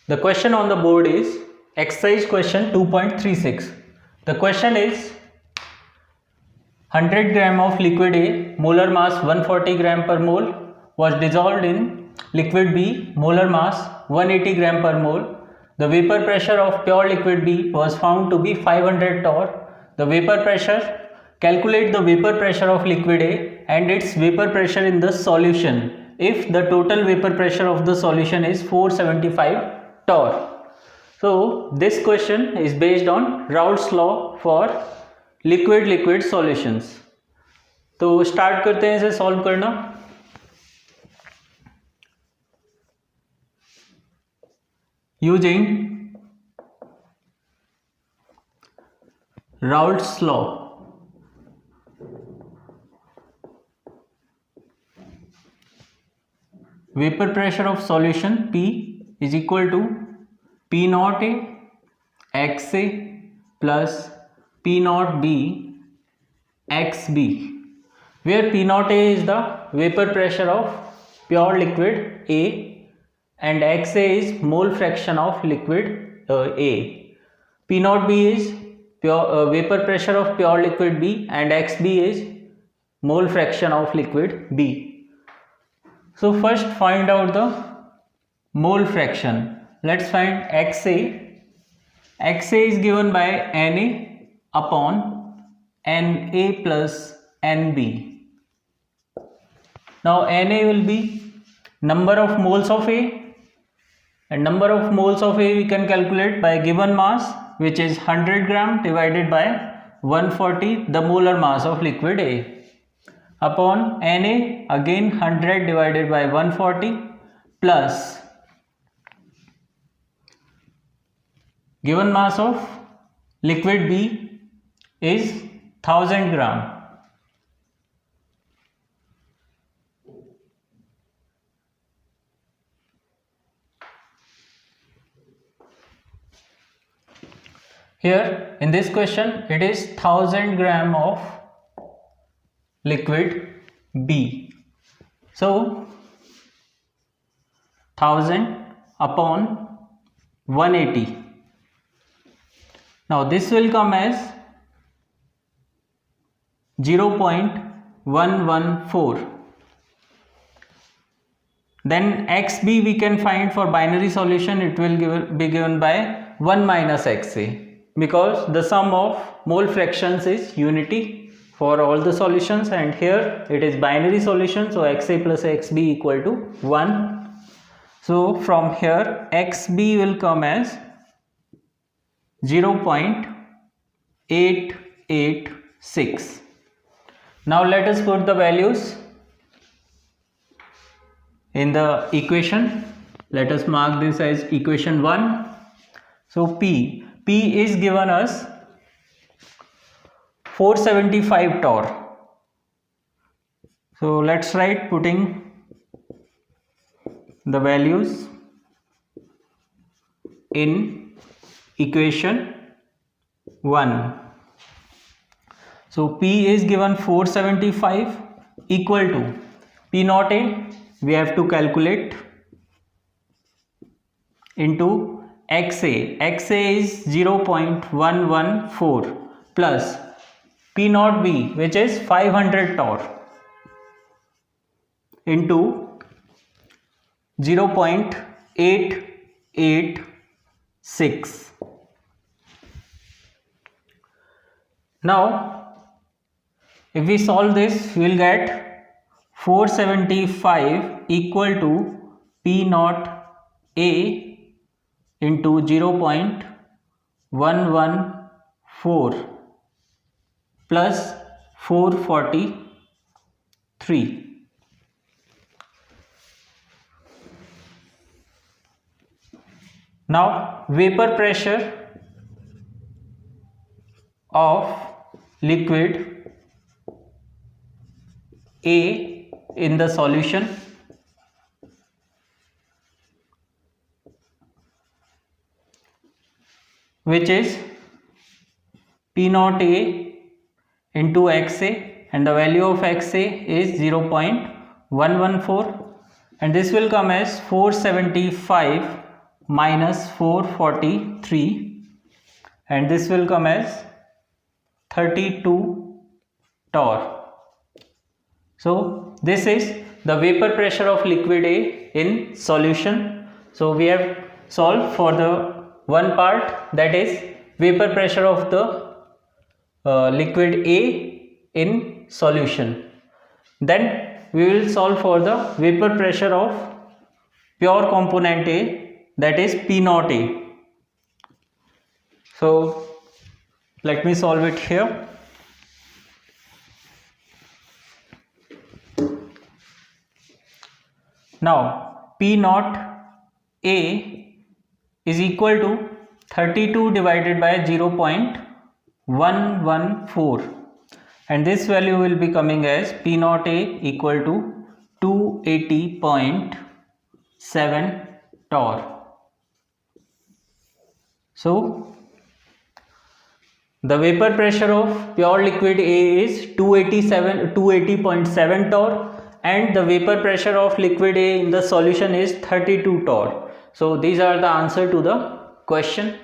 The question on the board is exercise question 2.36. The question is 100 gram of liquid A, molar mass 140 gram per mole, was dissolved in liquid B, molar mass 180 gram per mole. The vapor pressure of pure liquid B was found to be 500 torr. The vapor pressure, calculate the vapor pressure of liquid A and its vapor pressure in the solution if the total vapor pressure of the solution is 475 torr. So this question is based on Raoult's law for liquid solutions. तो start करते हैं इसे solve करना. Using Raoult's law, vapour pressure of solution P is equal to P naught A x A plus P naught B XB, where P naught A is the vapor pressure of pure liquid A and XA is mole fraction of liquid A. P naught B is pure vapor pressure of pure liquid B and XB is mole fraction of liquid B. So first find out the mole fraction. Let's find XA. XA is given by Na upon Na plus Nb. Now Na will be number of moles of A, and number of moles of A we can calculate by given mass, which is 100 gram divided by 140, the molar mass of liquid A, upon Na, again 100 divided by 140 plus given mass of liquid B is 1000 gram. Here in this question it is 1000 gram of liquid B. So 1000 upon 180. Now this will come as 0.114. Then XB we can find for binary solution, it will be given by 1 minus XA, because the sum of mole fractions is unity for all the solutions, and here it is binary solution, so XA plus XB equal to 1. So from here XB will come as 0.886. Now let us put the values in the equation. Let us mark this as equation 1. So P is given us 475 torr. So let's write putting the values in equation 1. So P is given 475 equal to P naught A, we have to calculate, into XA. XA is 0.114 plus P naught B, which is 500 torr, into 0.886. Now if we solve this, we will get 475 equal to P naught A into 0.114 plus 443. Now vapor pressure of liquid A in the solution, which is P naught A into XA, and the value of XA is 0.114, and this will come as 475 minus 443, and this will come as 32 torr. So this is the vapor pressure of liquid A in solution. So we have solved for the one part, that is vapor pressure of the liquid A in solution. Then we will solve for the vapor pressure of pure component A, that is P0 A. So let me solve it here. Now P0 A is equal to 32 divided by 0.114, and this value will be coming as P0 A equal to 280.7 torr. So the vapor pressure of pure liquid A is 280.7 torr, and the vapor pressure of liquid A in the solution is 32 torr. So these are the answer to the question.